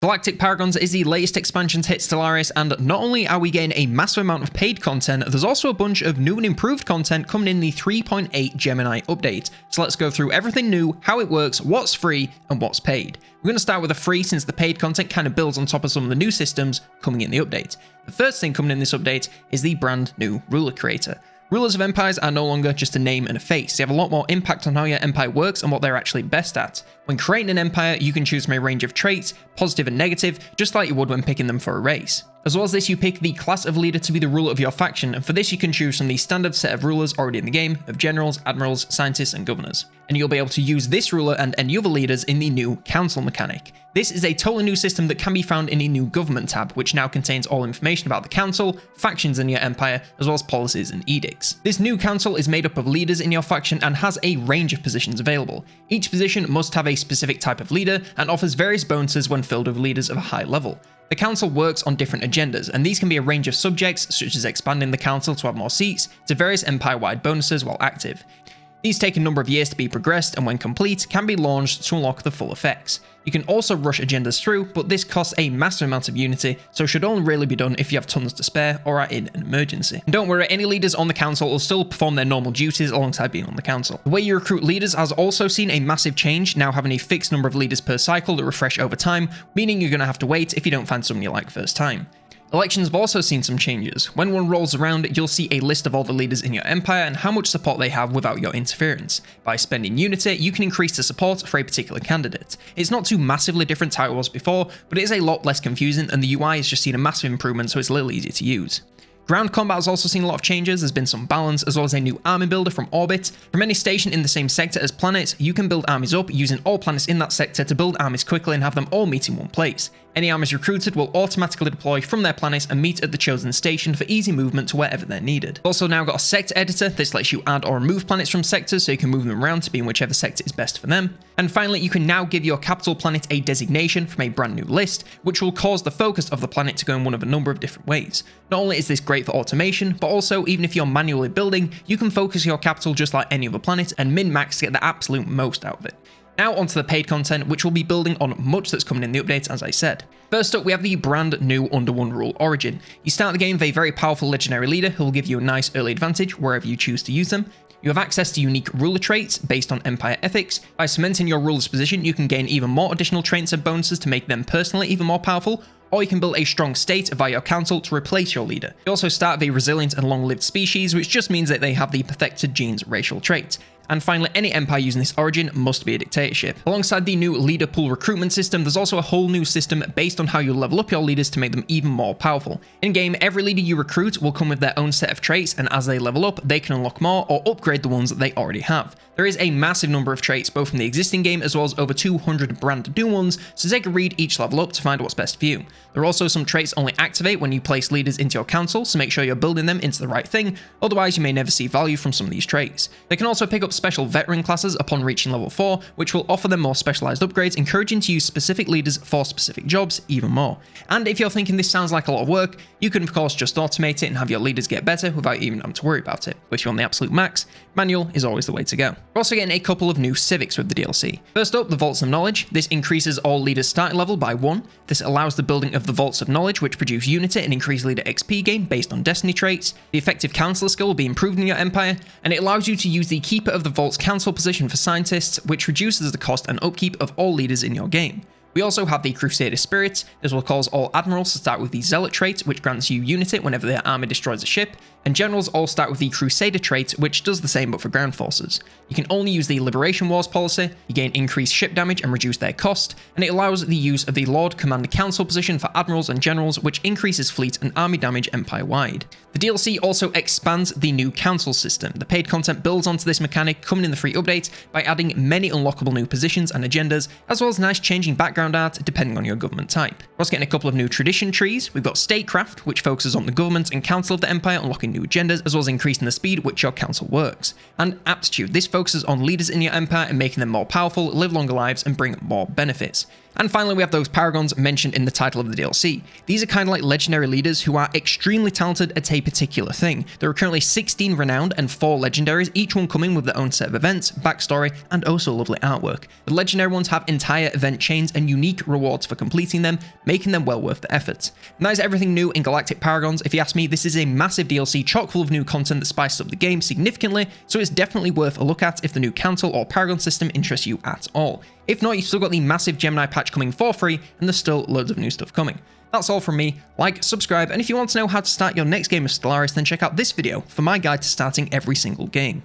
Galactic Paragons is the latest expansion to hit Stellaris, and not only are we getting a massive amount of paid content, there's also a bunch of new and improved content coming in the 3.8 Gemini update. So let's go through everything new, how it works, what's free, and what's paid. We're going to start with the free since the paid content kind of builds on top of some of the new systems coming in the update. The first thing coming in this update is the brand new ruler creator. Rulers of empires are no longer just a name and a face. They have a lot more impact on how your empire works and what they're actually best at. When creating an empire, you can choose from a range of traits, positive and negative, just like you would when picking them for a race. As well as this, you pick the class of leader to be the ruler of your faction, and for this you can choose from the standard set of rulers already in the game of generals, admirals, scientists, and governors. And you'll be able to use this ruler and any other leaders in the new council mechanic. This is a totally new system that can be found in the new government tab, which now contains all information about the council, factions in your empire, as well as policies and edicts. This new council is made up of leaders in your faction and has a range of positions available. Each position must have a specific type of leader and offers various bonuses when filled with leaders of a high level. The council works on different agendas, and these can be a range of subjects, such as expanding the council to have more seats, to various empire-wide bonuses while active. These take a number of years to be progressed, and when complete, can be launched to unlock the full effects. You can also rush agendas through, but this costs a massive amount of unity, so should only really be done if you have tons to spare or are in an emergency. And don't worry, any leaders on the council will still perform their normal duties alongside being on the council. The way you recruit leaders has also seen a massive change, now having a fixed number of leaders per cycle that refresh over time, meaning you're going to have to wait if you don't find someone you like first time. Elections have also seen some changes. When one rolls around, you'll see a list of all the leaders in your empire and how much support they have without your interference. By spending unity, you can increase the support for a particular candidate. It's not too massively different to how it was before, but it is a lot less confusing, and the UI has just seen a massive improvement, so it's a little easier to use. Ground combat has also seen a lot of changes. There's been some balance, as well as a new army builder from Orbit. From any station in the same sector as planets, you can build armies up using all planets in that sector to build armies quickly and have them all meet in one place. Any armies recruited will automatically deploy from their planets and meet at the chosen station for easy movement to wherever they're needed. Also now got a sector editor. This lets you add or remove planets from sectors so you can move them around to be in whichever sector is best for them. And finally, you can now give your capital planet a designation from a brand new list, which will cause the focus of the planet to go in one of a number of different ways. Not only is this great for automation, but also even if you're manually building, you can focus your capital just like any other planet and min-max to get the absolute most out of it. Now onto the paid content, which will be building on much that's coming in the updates, as I said. First up, we have the brand new Under One Rule Origin. You start the game with a very powerful legendary leader who will give you a nice early advantage wherever you choose to use them. You have access to unique ruler traits based on empire ethics. By cementing your ruler's position, you can gain even more additional traits and bonuses to make them personally even more powerful, or you can build a strong state via your council to replace your leader. You also start with a resilient and long-lived species, which just means that they have the perfected genes racial trait. And finally, any empire using this origin must be a dictatorship. Alongside the new leader pool recruitment system, there's also a whole new system based on how you level up your leaders to make them even more powerful. In-game, every leader you recruit will come with their own set of traits, and as they level up, they can unlock more or upgrade the ones that they already have. There is a massive number of traits both from the existing game as well as over 200 brand new ones, so take a read each level up to find what's best for you. There are also some traits only activate when you place leaders into your council, so make sure you're building them into the right thing, otherwise you may never see value from some of these traits. They can also pick up special veteran classes upon reaching level 4, which will offer them more specialized upgrades, encouraging to use specific leaders for specific jobs even more. And if you're thinking this sounds like a lot of work, you can of course just automate it and have your leaders get better without even having to worry about it. But if you're on the absolute max, manual is always the way to go. We're also getting a couple of new civics with the DLC. First up, the Vaults of Knowledge. This increases all leaders' starting level by 1. This allows the building of the Vaults of Knowledge, which produce unity and increase leader XP gain based on destiny traits. The effective counselor skill will be improved in your empire, and it allows you to use the Keeper of the Vault's council position for scientists, which reduces the cost and upkeep of all leaders in your game. We also have the Crusader Spirit. This will cause all admirals to start with the Zealot trait, which grants you unity whenever their army destroys a ship, and generals all start with the Crusader trait, which does the same but for ground forces. You can only use the Liberation Wars policy, you gain increased ship damage and reduce their cost, and it allows the use of the Lord Commander Council position for admirals and generals, which increases fleet and army damage empire-wide. The DLC also expands the new council system. The paid content builds onto this mechanic coming in the free update by adding many unlockable new positions and agendas, as well as nice changing background art depending on your government type. We're also getting a couple of new tradition trees. We've got Statecraft, which focuses on the government and council of the empire, unlocking new agendas, as well as increasing the speed which your council works. And Aptitude, this focuses on leaders in your empire and making them more powerful, live longer lives, and bring more benefits. And finally, we have those Paragons mentioned in the title of the DLC. These are kind of like legendary leaders who are extremely talented at a particular thing. There are currently 16 renowned and 4 legendaries, each one coming with their own set of events, backstory, and also lovely artwork. The legendary ones have entire event chains and unique rewards for completing them, making them well worth the effort. And that is everything new in Galactic Paragons. If you ask me, this is a massive DLC chock full of new content that spices up the game significantly, so it's definitely worth a look at if the new Council or Paragon system interests you at all. If not, you've still got the massive Gemini patch coming for free, and there's still loads of new stuff coming. That's all from me. Like, subscribe, and if you want to know how to start your next game of Stellaris, then check out this video for my guide to starting every single game.